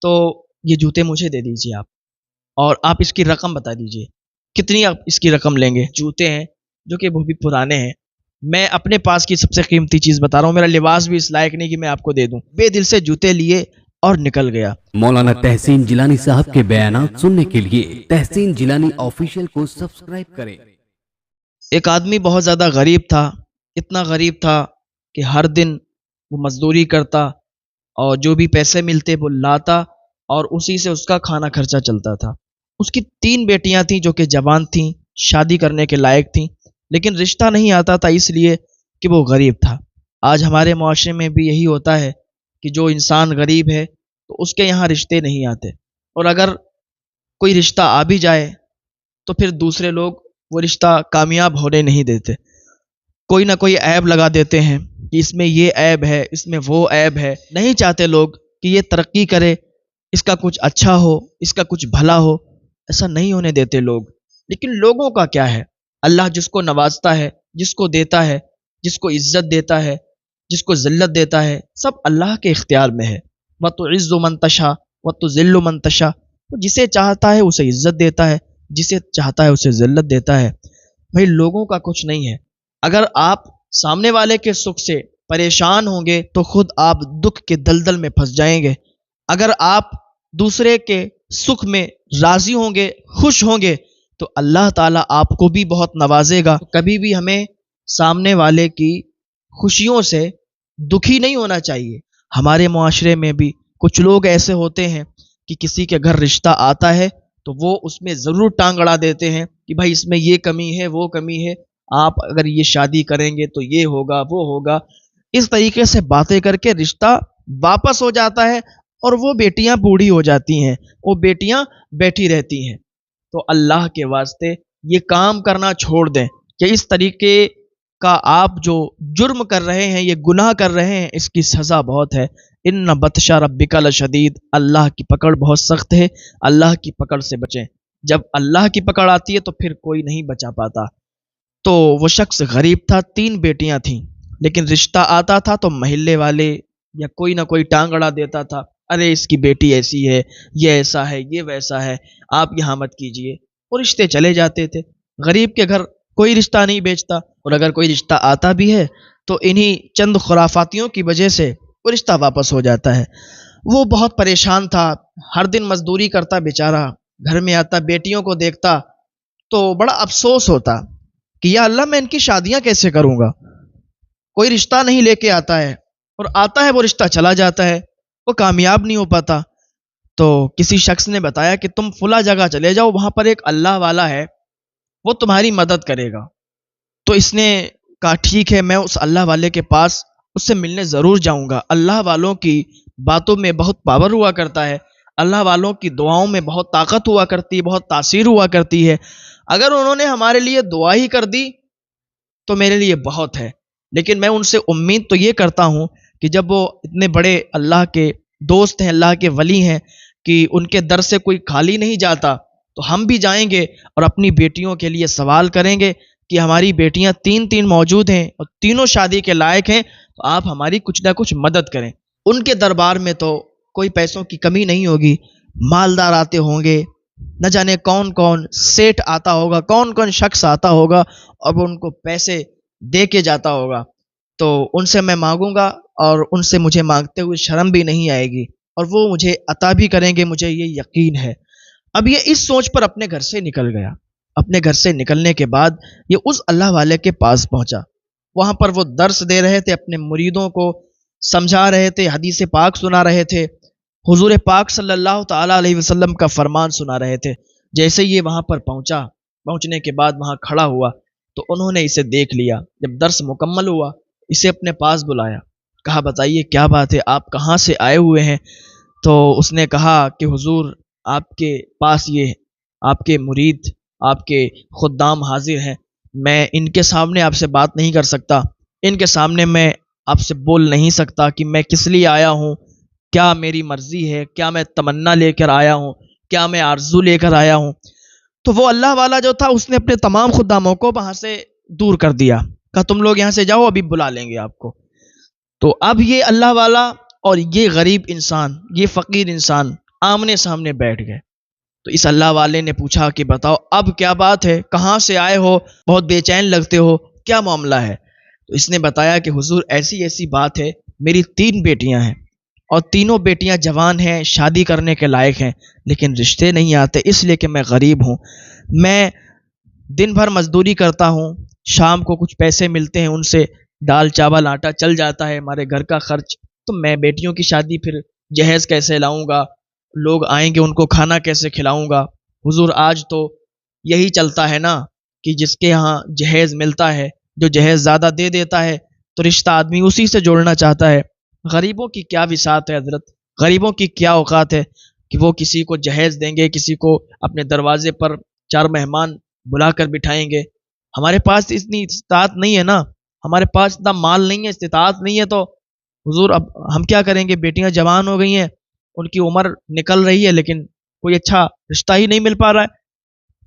تو یہ جوتے مجھے دے دیجیے آپ، اور آپ اس کی رقم بتا دیجیے کتنی آپ اس کی رقم لیں گے۔ جوتے ہیں جو کہ وہ بھی پرانے ہیں، میں اپنے پاس کی سب سے قیمتی چیز بتا رہا ہوں، میرا لباس بھی اس لائق نہیں کہ میں آپ کو دے دوں۔ بے دل سے جوتے لیے اور نکل گیا۔ مولانا تحسین جیلانی صاحب کے بیانات سننے کے لیے تحسین جیلانی آفیشیل کو سبسکرائب کریں۔ ایک آدمی بہت زیادہ غریب تھا، اتنا غریب تھا کہ ہر دن وہ مزدوری کرتا اور جو بھی پیسے ملتے وہ لاتا اور اسی سے اس کا کھانا خرچہ چلتا تھا۔ اس کی 3 بیٹیاں تھیں جو کہ جوان تھیں، شادی کرنے کے لائق تھیں، لیکن رشتہ نہیں آتا تھا اس لیے کہ وہ غریب تھا۔ آج ہمارے معاشرے میں بھی یہی ہوتا ہے کہ جو انسان غریب ہے تو اس کے یہاں رشتے نہیں آتے، اور اگر کوئی رشتہ آ بھی جائے تو پھر دوسرے لوگ وہ رشتہ کامیاب ہونے نہیں دیتے، کوئی نہ کوئی عیب لگا دیتے ہیں کہ اس میں یہ عیب ہے، اس میں وہ عیب ہے۔ نہیں چاہتے لوگ کہ یہ ترقی کرے، اس کا کچھ اچھا ہو، اس کا کچھ بھلا ہو، ایسا نہیں ہونے دیتے لوگ۔ لیکن لوگوں کا کیا ہے؟ اللہ جس کو نوازتا ہے، جس کو دیتا ہے، جس کو عزت دیتا ہے، جس کو ذلت دیتا ہے، سب اللہ کے اختیار میں ہے۔ وَتُعِزُّ مَن تَشَاءُ وَتُذِلُّ مَن تَشَاءُ، جسے چاہتا ہے اسے عزت دیتا ہے، جسے چاہتا ہے اسے ذلت دیتا ہے۔ بھائی لوگوں کا کچھ نہیں ہے۔ اگر آپ سامنے والے کے سکھ سے پریشان ہوں گے تو خود آپ دکھ کے دلدل میں پھنس جائیں گے۔ اگر آپ دوسرے کے سکھ میں راضی ہوں گے، خوش ہوں گے، تو اللہ تعالیٰ آپ کو بھی بہت نوازے گا۔ کبھی بھی ہمیں سامنے والے کی خوشیوں سے دکھی نہیں ہونا چاہیے۔ ہمارے معاشرے میں بھی کچھ لوگ ایسے ہوتے ہیں کہ کسی کے گھر رشتہ آتا ہے تو وہ اس میں ضرور ٹانگ اڑا دیتے ہیں کہ بھائی اس میں یہ کمی ہے، وہ کمی ہے، آپ اگر یہ شادی کریں گے تو یہ ہوگا، وہ ہوگا۔ اس طریقے سے باتیں کر کے رشتہ واپس ہو جاتا ہے اور وہ بیٹیاں بوڑھی ہو جاتی ہیں، وہ بیٹیاں بیٹھی رہتی ہیں۔ تو اللہ کے واسطے یہ کام کرنا چھوڑ دیں کہ اس طریقے کا آپ جو جرم کر رہے ہیں، یہ گناہ کر رہے ہیں، اس کی سزا بہت ہے۔ ان بطش ربک لشدید، اللہ کی پکڑ بہت سخت ہے، اللہ کی پکڑ سے بچیں۔ جب اللہ کی پکڑ آتی ہے تو پھر کوئی نہیں بچا پاتا۔ تو وہ شخص غریب تھا، 3 بیٹیاں تھیں، لیکن رشتہ آتا تھا تو محلے والے یا کوئی نہ کوئی ٹانگ اڑا دیتا تھا، ارے اس کی بیٹی ایسی ہے، یہ ایسا ہے، یہ ویسا ہے، آپ یہاں مت کیجئے، وہ رشتے چلے جاتے تھے۔ غریب کے گھر کوئی رشتہ نہیں بیچتا، اور اگر کوئی رشتہ آتا بھی ہے تو انہی چند خرافاتیوں کی وجہ سے وہ رشتہ واپس ہو جاتا ہے۔ وہ بہت پریشان تھا، ہر دن مزدوری کرتا بیچارہ، گھر میں آتا بیٹیوں کو دیکھتا تو بڑا افسوس ہوتا کہ یا اللہ میں ان کی شادیاں کیسے کروں گا، کوئی رشتہ نہیں لے کے آتا ہے، اور آتا ہے وہ رشتہ چلا جاتا ہے، وہ کامیاب نہیں ہو پاتا۔ تو کسی شخص نے بتایا کہ تم فلاں جگہ چلے جاؤ، وہاں پر ایک اللہ والا ہے، وہ تمہاری مدد کرے گا۔ تو اس نے کہا ٹھیک ہے، میں اس اللہ والے کے پاس اس سے ملنے ضرور جاؤں گا۔ اللہ والوں کی باتوں میں بہت پاور ہوا کرتا ہے، اللہ والوں کی دعاؤں میں بہت طاقت ہوا کرتی ہے، بہت تاثیر ہوا کرتی ہے۔ اگر انہوں نے ہمارے لیے دعا ہی کر دی تو میرے لیے بہت ہے، لیکن میں ان سے امید تو یہ کرتا ہوں کہ جب وہ اتنے بڑے اللہ کے دوست ہیں، اللہ کے ولی ہیں، کہ ان کے در سے کوئی خالی نہیں جاتا، تو ہم بھی جائیں گے اور اپنی بیٹیوں کے لیے سوال کریں گے کہ ہماری بیٹیاں 3 موجود ہیں اور تینوں شادی کے لائق ہیں، تو آپ ہماری کچھ نہ کچھ مدد کریں۔ ان کے دربار میں تو کوئی پیسوں کی کمی نہیں ہوگی، مالدار آتے ہوں گے، نہ جانے کون کون سیٹ آتا ہوگا، کون کون شخص آتا ہوگا اور وہ ان کو پیسے دے کے جاتا ہوگا۔ تو ان سے میں مانگوں گا اور ان سے مجھے مانگتے ہوئے شرم بھی نہیں آئے گی، اور وہ مجھے عطا بھی کریں گے، مجھے یہ یقین ہے۔ اب یہ اس سوچ پر اپنے گھر سے نکل گیا۔ اپنے گھر سے نکلنے کے بعد یہ اس اللہ والے کے پاس پہنچا، وہاں پر وہ درس دے رہے تھے، اپنے مریدوں کو سمجھا رہے تھے، حدیث پاک سنا رہے تھے، حضور پاک صلی اللہ تعالیٰ علیہ وسلم کا فرمان سنا رہے تھے۔ جیسے یہ وہاں پر پہنچا، پہنچنے کے بعد وہاں کھڑا ہوا تو انہوں نے اسے دیکھ لیا۔ جب درس مکمل ہوا اسے اپنے پاس بلایا، کہا بتائیے کیا بات ہے، آپ کہاں سے آئے ہوئے ہیں؟ تو اس نے کہا کہ حضور آپ کے پاس یہ آپ کے مرید، آپ کے خدام حاضر ہیں، میں ان کے سامنے آپ سے بات نہیں کر سکتا، ان کے سامنے میں آپ سے بول نہیں سکتا کہ میں کس لیے آیا ہوں، کیا میری مرضی ہے، کیا میں تمنا لے کر آیا ہوں، کیا میں آرزو لے کر آیا ہوں۔ تو وہ اللہ والا جو تھا اس نے اپنے تمام خداموں کو وہاں سے دور کر دیا، کہا تم لوگ یہاں سے جاؤ، ابھی بلا لیں گے آپ کو۔ تو اب یہ اللہ والا اور یہ غریب انسان، یہ فقیر انسان آمنے سامنے بیٹھ گئے۔ تو اس اللہ والے نے پوچھا کہ بتاؤ اب کیا بات ہے، کہاں سے آئے ہو، بہت بے چین لگتے ہو، کیا معاملہ ہے؟ تو اس نے بتایا کہ حضور ایسی ایسی بات ہے، میری 3 بیٹیاں ہیں اور تینوں بیٹیاں جوان ہیں، شادی کرنے کے لائق ہیں، لیکن رشتے نہیں آتے، اس لیے کہ میں غریب ہوں۔ میں دن بھر مزدوری کرتا ہوں، شام کو کچھ پیسے ملتے ہیں، ان سے دال چاول آٹا چل جاتا ہے ہمارے گھر کا خرچ، تو میں بیٹیوں کی شادی پھر جہیز کیسے لاؤں گا، لوگ آئیں گے ان کو کھانا کیسے کھلاؤں گا؟ حضور آج تو یہی چلتا ہے نا کہ جس کے ہاں جہیز ملتا ہے، جو جہیز زیادہ دے دیتا ہے تو رشتہ آدمی اسی سے جوڑنا چاہتا ہے۔ غریبوں کی کیا وسعت ہے حضرت، غریبوں کی کیا اوقات ہے کہ وہ کسی کو جہیز دیں گے، کسی کو اپنے دروازے پر 4 مہمان بلا کر بٹھائیں گے۔ ہمارے پاس اتنی استطاعت نہیں ہے نا، ہمارے پاس اتنا مال نہیں ہے، استطاعت نہیں ہے، تو حضور اب ہم کیا کریں گے؟ بیٹیاں جوان ہو گئی ہیں، ان کی عمر نکل رہی ہے، لیکن کوئی اچھا رشتہ ہی نہیں مل پا رہا ہے،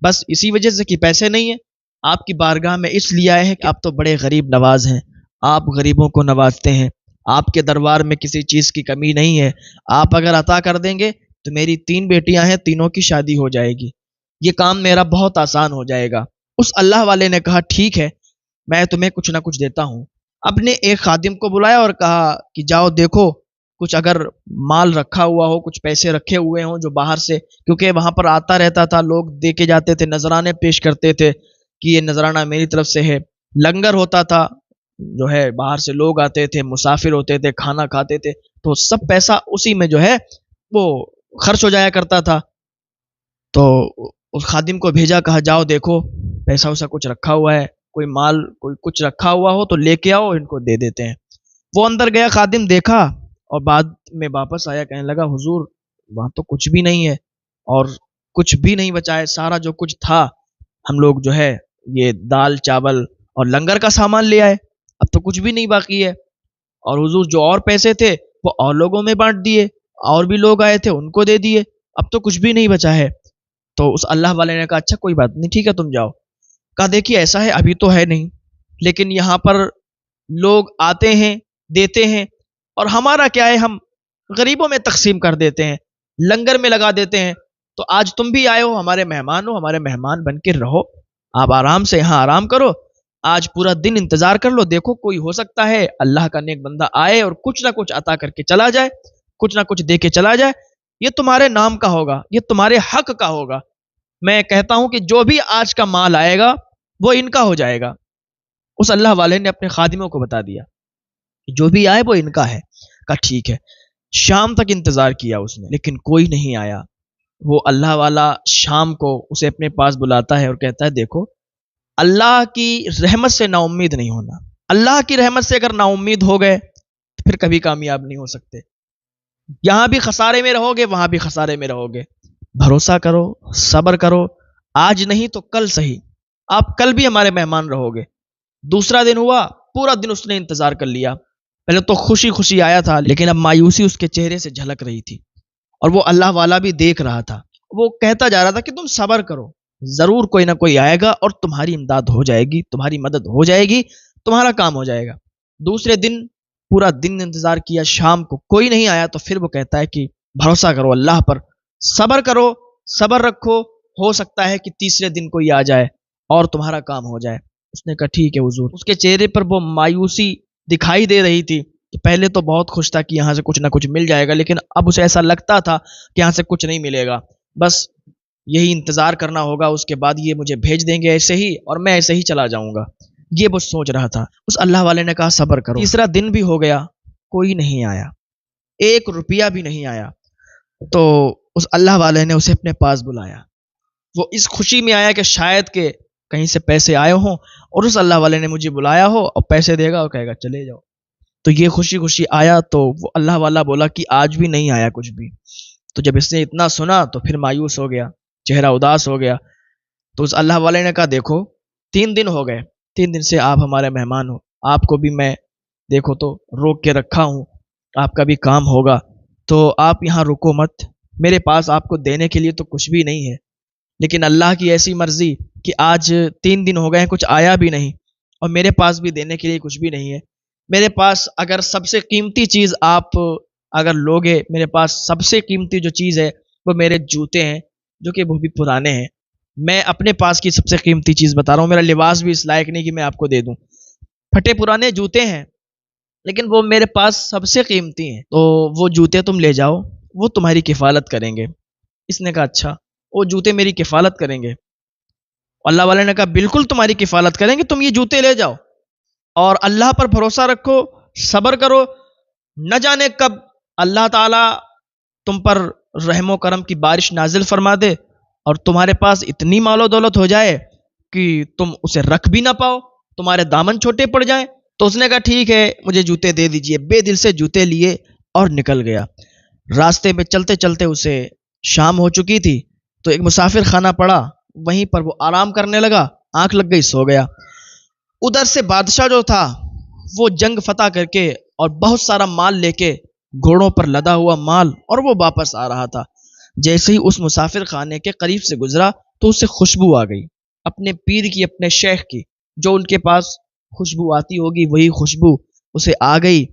بس اسی وجہ سے کہ پیسے نہیں ہیں۔ آپ کی بارگاہ میں اس لیے آئے ہیں کہ آپ تو بڑے غریب نواز ہیں، آپ غریبوں کو نوازتے ہیں، آپ کے دربار میں کسی چیز کی کمی نہیں ہے، آپ اگر عطا کر دیں گے تو میری 3 بیٹیاں ہیں، تینوں کی شادی ہو جائے گی، یہ کام میرا بہت آسان ہو جائے گا۔ اس اللہ والے نے کہا ٹھیک ہے، میں تمہیں کچھ نہ کچھ دیتا ہوں۔ اپنے ایک خادم کو بلایا اور کہا کہ جاؤ دیکھو کچھ اگر مال رکھا ہوا ہو، کچھ پیسے رکھے ہوئے ہوں جو باہر سے، کیونکہ وہاں پر آتا رہتا تھا، لوگ دے کے جاتے تھے، نذرانے پیش کرتے تھے کہ یہ نذرانہ میری طرف سے ہے، لنگر ہوتا تھا، جو ہے باہر سے لوگ آتے تھے، مسافر ہوتے تھے، کھانا کھاتے تھے، تو سب پیسہ اسی میں جو ہے وہ خرچ ہو جایا کرتا تھا۔ تو اس خادم کو بھیجا، کہا جاؤ دیکھو پیسہ ویسا کچھ رکھا ہوا ہے، کوئی مال کوئی کچھ رکھا ہوا ہو تو لے کے آؤ، ان کو دے دیتے ہیں۔ وہ اندر گیا، خادم دیکھا اور بعد میں واپس آیا، کہنے لگا حضور وہاں تو کچھ بھی نہیں ہے اور کچھ بھی نہیں بچا ہے، سارا جو کچھ تھا ہم لوگ جو ہے یہ دال چاول اور لنگر کا سامان لے آئے، اب تو کچھ بھی نہیں باقی ہے، اور حضور جو اور پیسے تھے وہ اور لوگوں میں بانٹ دیے، اور بھی لوگ آئے تھے ان کو دے دیے، اب تو کچھ بھی نہیں بچا ہے۔ تو اس اللہ والے نے کہا اچھا کوئی بات نہیں، ٹھیک ہے تم جاؤ۔ کہا دیکھیے ایسا ہے ابھی تو ہے نہیں، لیکن یہاں پر لوگ آتے ہیں دیتے ہیں، اور ہمارا کیا ہے، ہم غریبوں میں تقسیم کر دیتے ہیں، لنگر میں لگا دیتے ہیں، تو آج تم بھی آئے ہو، ہمارے مہمان ہو، ہمارے مہمان بن کے رہو، آپ آرام سے یہاں آرام کرو، آج پورا دن انتظار کر لو، دیکھو کوئی ہو سکتا ہے اللہ کا نیک بندہ آئے اور کچھ نہ کچھ عطا کر کے چلا جائے، کچھ نہ کچھ دے کے چلا جائے، یہ تمہارے نام کا ہوگا، یہ تمہارے حق کا ہوگا۔ میں کہتا ہوں کہ جو بھی آج کا مال آئے گا وہ ان کا ہو جائے گا۔ اس اللہ والے نے اپنے خادموں کو بتا دیا کہ جو بھی آئے وہ ان کا ہے۔ کہا ٹھیک ہے۔ شام تک انتظار کیا اس نے، لیکن کوئی نہیں آیا۔ وہ اللہ والا شام کو اسے اپنے پاس بلاتا ہے اور کہتا ہے دیکھو اللہ کی رحمت سے نا امید نہیں ہونا، اللہ کی رحمت سے اگر نا امید ہو گئے تو پھر کبھی کامیاب نہیں ہو سکتے، یہاں بھی خسارے میں رہو گے، وہاں بھی خسارے میں رہو گے۔ بھروسہ کرو، صبر کرو، آج نہیں تو کل صحیح، آپ کل بھی ہمارے مہمان رہو گے۔ دوسرا دن ہوا، پورا دن اس نے انتظار کر لیا، پہلے تو خوشی خوشی آیا تھا، لیکن اب مایوسی اس کے چہرے سے جھلک رہی تھی، اور وہ اللہ والا بھی دیکھ رہا تھا۔ وہ کہتا جا رہا تھا کہ تم صبر کرو، ضرور کوئی نہ کوئی آئے گا اور تمہاری امداد ہو جائے گی، تمہاری مدد ہو جائے گی، تمہارا کام ہو جائے گا۔ دوسرے دن پورا دن انتظار کیا، شام کو کوئی نہیں آیا، تو پھر وہ کہتا ہے کہ بھروسہ کرو اللہ پر، صبر کرو، صبر رکھو، ہو سکتا ہے کہ تیسرے دن کوئی آ جائے اور تمہارا کام ہو جائے۔ اس نے کہا ٹھیک ہے حضور۔ اس کے چہرے پر وہ مایوسی دکھائی دے رہی تھی کہ پہلے تو بہت خوش تھا کہ یہاں سے کچھ نہ کچھ مل جائے گا، لیکن اب اسے ایسا لگتا تھا کہ یہاں سے کچھ نہیں ملے گا، بس یہی انتظار کرنا ہوگا، اس کے بعد یہ مجھے بھیج دیں گے ایسے ہی اور میں ایسے ہی چلا جاؤں گا، یہ وہ سوچ رہا تھا۔ اس اللہ والے نے کہا صبر کرو۔ تیسرا دن بھی ہو گیا، کوئی نہیں آیا، 1 روپیہ بھی نہیں آیا۔ تو اس اللہ والے نے اسے اپنے پاس بلایا، وہ اس خوشی میں آیا کہ شاید کہ کہیں سے پیسے آئے ہوں اور اس اللہ والے نے مجھے بلایا ہو اور پیسے دے گا اور کہے گا چلے جاؤ۔ تو یہ خوشی خوشی آیا، تو وہ اللہ والا بولا کہ آج بھی نہیں آیا کچھ بھی۔ تو جب اس نے اتنا سنا تو پھر مایوس ہو گیا، چہرہ اداس ہو گیا۔ تو اس اللہ والے نے کہا دیکھو 3 دن ہو گئے، 3 دن سے آپ ہمارے مہمان ہو، آپ کو بھی میں دیکھو تو روک کے رکھا ہوں، آپ کا بھی کام ہوگا، تو آپ یہاں رکو مت، میرے پاس آپ کو دینے کے لیے تو کچھ بھی نہیں ہے، لیکن اللہ کی ایسی مرضی کہ آج 3 دن ہو گئے ہیں کچھ آیا بھی نہیں، اور میرے پاس بھی دینے کے لیے کچھ بھی نہیں ہے۔ میرے پاس اگر سب سے قیمتی چیز آپ اگر لوگے، میرے پاس سب سے قیمتی جو چیز ہے وہ میرے جوتے ہیں جو کہ وہ بھی پرانے ہیں. میں اپنے پاس کی سب سے قیمتی چیز بتا رہا ہوں, میرا لباس بھی اس لائق نہیں کہ میں آپ کو دے دوں. پھٹے پرانے جوتے ہیں لیکن وہ میرے پاس سب سے قیمتی ہیں, تو وہ جوتے تم لے جاؤ, وہ تمہاری کفالت کریں گے. اس نے کہا اچھا, وہ جوتے میری کفالت کریں گے؟ اللہ والے نے کہا بالکل تمہاری کفالت کریں گے, تم یہ جوتے لے جاؤ اور اللہ پر بھروسہ رکھو, صبر کرو, نہ جانے کب اللہ تعالیٰ تم پر رحم و کرم کی بارش نازل فرما دے اور تمہارے پاس اتنی مال و دولت ہو جائے کہ تم اسے رکھ بھی نہ پاؤ, تمہارے دامن چھوٹے پڑ جائیں. تو اس نے کہا ٹھیک ہے مجھے جوتے دے دیجئے. بے دل سے جوتے لیے اور نکل گیا. راستے میں چلتے چلتے اسے شام ہو چکی تھی, تو ایک مسافر خانہ پڑا, وہیں پر وہ آرام کرنے لگا, آنکھ لگ گئی, سو گیا. ادھر سے بادشاہ جو تھا وہ جنگ فتح کر کے اور بہت سارا مال لے کے, گھوڑوں پر لدا ہوا مال, اور وہ واپس آ رہا تھا. جیسے ہی اس مسافر خانے کے قریب سے گزرا تو اسے خوشبو آ گئی, اپنے پیر کی, اپنے شیخ کی. جو ان کے پاس خوشبو آتی ہوگی وہی خوشبو اسے آ گئی,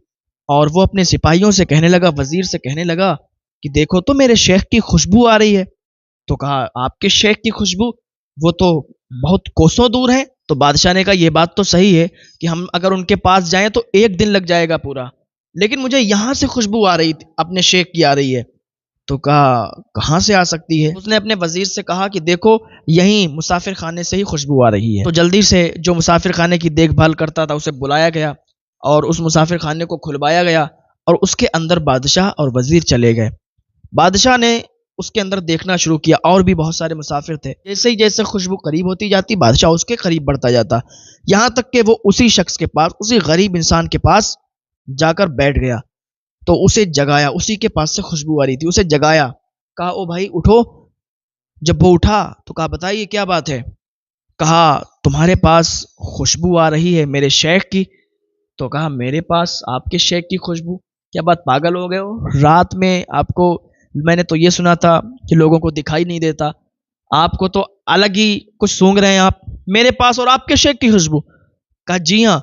اور وہ اپنے سپاہیوں سے کہنے لگا, وزیر سے کہنے لگا کہ دیکھو تو میرے شیخ کی خوشبو آ رہی ہے. تو کہا آپ کے شیخ کی خوشبو, وہ تو بہت کوسوں دور ہے. تو بادشاہ نے کہا یہ بات تو صحیح ہے کہ ہم اگر ان کے پاس جائیں تو 1 دن لگ جائے گا پورا, لیکن مجھے یہاں سے خوشبو آ رہی تھی, اپنے شیخ کی آ رہی ہے. تو کہا کہاں سے آ سکتی ہے؟ اس نے اپنے وزیر سے کہا کہ دیکھو یہیں مسافر خانے سے ہی خوشبو آ رہی ہے. تو جلدی سے جو مسافر خانے کی دیکھ بھال کرتا تھا اسے بلایا گیا اور اس مسافر خانے کو کھلوایا گیا, اور اس کے اندر بادشاہ اور وزیر چلے گئے. بادشاہ نے اس کے اندر دیکھنا شروع کیا, اور بھی بہت سارے مسافر تھے. جیسے ہی جیسے خوشبو قریب ہوتی جاتی بادشاہ اس کے قریب بڑھتا جاتا, یہاں تک کہ وہ اسی شخص کے پاس, اسی غریب انسان کے پاس جا کر بیٹھ گیا. تو اسے جگایا, اسی کے پاس سے خوشبو آ رہی تھی, اسے جگایا, کہا او بھائی اٹھو. جب وہ اٹھا تو کہا بتائیے کیا بات ہے؟ کہا تمہارے پاس خوشبو آ رہی ہے میرے شیخ کی. تو کہا میرے پاس آپ کے شیخ کی خوشبو؟ کیا بات پاگل ہو گئے ہو؟ رات میں آپ کو, میں نے تو یہ سنا تھا کہ لوگوں کو دکھائی نہیں دیتا, آپ کو تو الگ ہی کچھ سونگ رہے ہیں آپ, میرے پاس اور آپ کے شیخ کی خوشبو؟ کہا جی ہاں,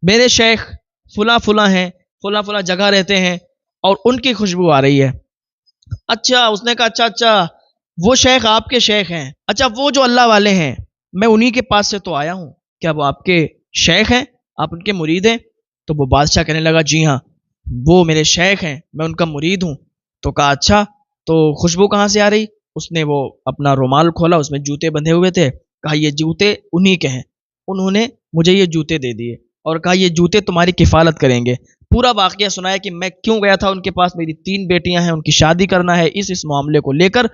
میرے شیخ فلاں فلاں ہیں, فلاں فلاں جگہ رہتے ہیں اور ان کی خوشبو آ رہی ہے. اچھا, اس نے کہا اچھا وہ شیخ آپ کے شیخ ہیں, اچھا وہ جو اللہ والے ہیں, میں انہی کے پاس سے تو آیا ہوں, کیا وہ آپ کے شیخ ہیں, آپ ان کے مرید ہیں؟ تو وہ بادشاہ کہنے لگا جی ہاں وہ میرے شیخ ہیں, میں ان کا مرید ہوں. تو کہا اچھا تو خوشبو کہاں سے آ رہی؟ اس نے وہ اپنا رومال کھولا, اس میں جوتے بندھے ہوئے تھے. کہا یہ جوتے انہی کے ہیں, انہوں نے مجھے یہ جوتے دے دیے اور کہا یہ جوتے تمہاری کفالت کریں گے. پورا واقعہ سنایا کہ میں کیوں گیا تھا ان کے پاس, میری 3 بیٹیاں ہیں, ان کی شادی کرنا ہے, اس معاملے کو لے کر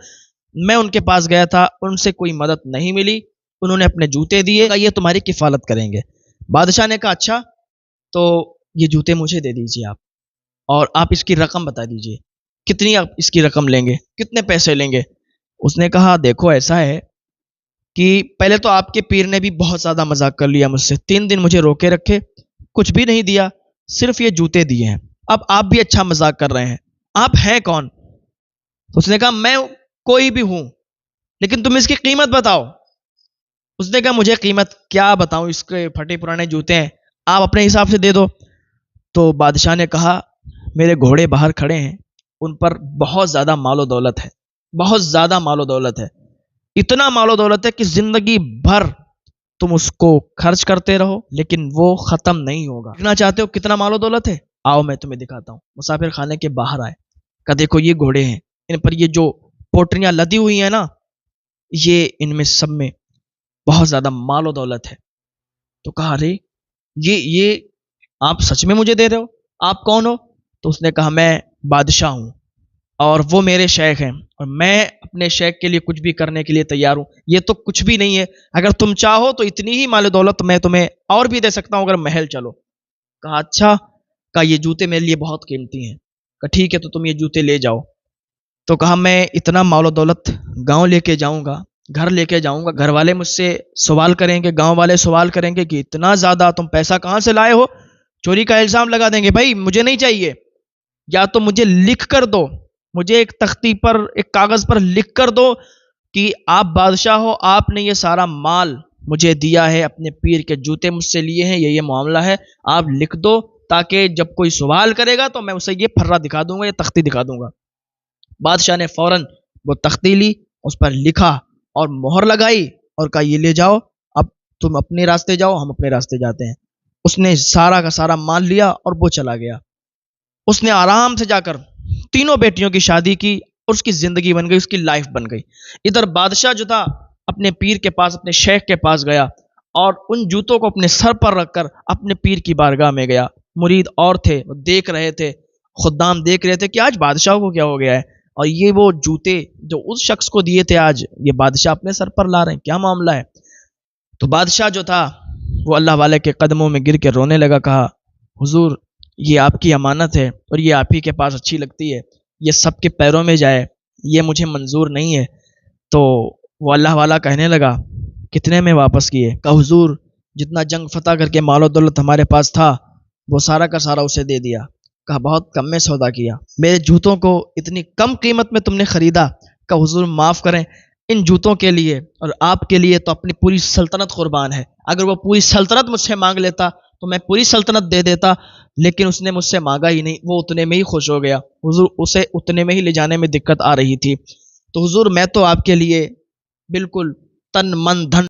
میں ان کے پاس گیا تھا, ان سے کوئی مدد نہیں ملی, انہوں نے اپنے جوتے دیے, کہا یہ تمہاری کفالت کریں گے. بادشاہ نے کہا اچھا تو یہ جوتے مجھے دے دیجیے آپ, اور آپ اس کی رقم بتا دیجیے, کتنی آپ اس کی رقم لیں گے, کتنے پیسے لیں گے؟ اس نے کہا دیکھو ایسا ہے کہ پہلے تو آپ کے پیر نے بھی بہت زیادہ مذاق کر لیا مجھ سے, 3 دن مجھے روکے رکھے, کچھ بھی نہیں دیا, صرف یہ جوتے دیے ہیں. اب آپ بھی اچھا مذاق کر رہے ہیں, آپ ہیں کون؟ اس نے کہا میں کوئی بھی ہوں, لیکن تم اس کی قیمت بتاؤ. اس نے کہا مجھے قیمت کیا بتاؤں, اس کے پھٹے پرانے جوتے ہیں, آپ اپنے حساب سے دے دو. تو بادشاہ نے کہا میرے گھوڑے باہر کھڑے ہیں, ان پر بہت زیادہ مال و دولت ہے, بہت زیادہ مال و دولت ہے, اتنا مال و دولت ہے کہ زندگی بھر تم اس کو خرچ کرتے رہو لیکن وہ ختم نہیں ہوگا. دیکھنا چاہتے ہو کتنا مال و دولت ہے؟ آؤ میں تمہیں دکھاتا ہوں. مسافر خانے کے باہر آئے, کہا دیکھو یہ گھوڑے ہیں, ان پر یہ جو پوٹریاں لدی ہوئی ہیں نا, یہ ان میں سب میں بہت زیادہ مال و دولت ہے. تو کہا ارے یہ آپ سچ میں مجھے دے رہے ہو, آپ کون ہو؟ تو اس نے کہا میں بادشاہ ہوں اور وہ میرے شیخ ہیں, اور میں اپنے شیخ کے لیے کچھ بھی کرنے کے لیے تیار ہوں. یہ تو کچھ بھی نہیں ہے, اگر تم چاہو تو اتنی ہی مال و دولت میں تمہیں اور بھی دے سکتا ہوں اگر محل چلو. کہا اچھا, کہا یہ جوتے میرے لیے بہت قیمتی ہیں. کہا ٹھیک ہے تو تم یہ جوتے لے جاؤ. تو کہا میں اتنا مال و دولت گاؤں لے کے جاؤں گا, گھر لے کے جاؤں گا, گھر والے مجھ سے سوال کریں گے, گاؤں والے سوال کریں گے کہ اتنا زیادہ تم پیسہ کہاں سے لائے ہو, چوری کا الزام لگا دیں گے. بھائی مجھے نہیں چاہیے, یا تو مجھے لکھ کر دو, مجھے ایک تختی پر, ایک کاغذ پر لکھ کر دو کہ آپ بادشاہ ہو, آپ نے یہ سارا مال مجھے دیا ہے, اپنے پیر کے جوتے مجھ سے لیے ہیں, یہ معاملہ ہے, آپ لکھ دو تاکہ جب کوئی سوال کرے گا تو میں اسے یہ پھرا دکھا دوں گا, یہ تختی دکھا دوں گا. بادشاہ نے فوراً وہ تختی لی، اس پر لکھا اور مہر لگائی اور کہا یہ لے جاؤ، اب تم اپنے راستے جاؤ، ہم اپنے راستے جاتے ہیں۔ اس نے سارا کا سارا مال لیا اور وہ چلا گیا۔ اس نے آرام سے جا کر تینوں بیٹیوں کی شادی کی اور اس کی زندگی بن گئی، اس کی لائف بن گئی۔ ادھر بادشاہ جو تھا اپنے پیر کے پاس، اپنے شیخ کے پاس گیا اور ان جوتوں کو اپنے سر پر رکھ کر اپنے پیر کی بارگاہ میں گیا۔ مرید اور تھے، وہ دیکھ رہے تھے، خدام دیکھ رہے تھے کہ آج بادشاہ کو کیا ہو گیا ہے، اور یہ وہ جوتے جو اس شخص کو دیے تھے آج یہ بادشاہ اپنے سر پر لا رہے ہیں، کیا معاملہ ہے؟ تو بادشاہ جو تھا وہ اللہ والے کے قدموں میں گر کے رونے لگا، کہا حضور یہ آپ کی امانت ہے اور یہ آپ ہی کے پاس اچھی لگتی ہے، یہ سب کے پیروں میں جائے یہ مجھے منظور نہیں ہے۔ تو وہ اللہ والا کہنے لگا کتنے میں واپس کیے؟ کہا حضور جتنا جنگ فتح کر کے مال و دولت ہمارے پاس تھا وہ سارا کا سارا اسے دے دیا۔ کہا بہت کم میں سودا کیا، میرے جوتوں کو اتنی کم قیمت میں تم نے خریدا؟ کہا حضور معاف کریں، ان جوتوں کے لیے اور آپ کے لیے تو اپنی پوری سلطنت قربان ہے، اگر وہ پوری سلطنت مجھ سے مانگ لیتا تو میں پوری سلطنت دے دیتا، لیکن اس نے مجھ سے مانگا ہی نہیں، وہ اتنے میں ہی خوش ہو گیا۔ حضور اسے اتنے میں ہی لے جانے میں دقت آ رہی تھی، تو حضور میں تو آپ کے لیے بالکل تن من دھن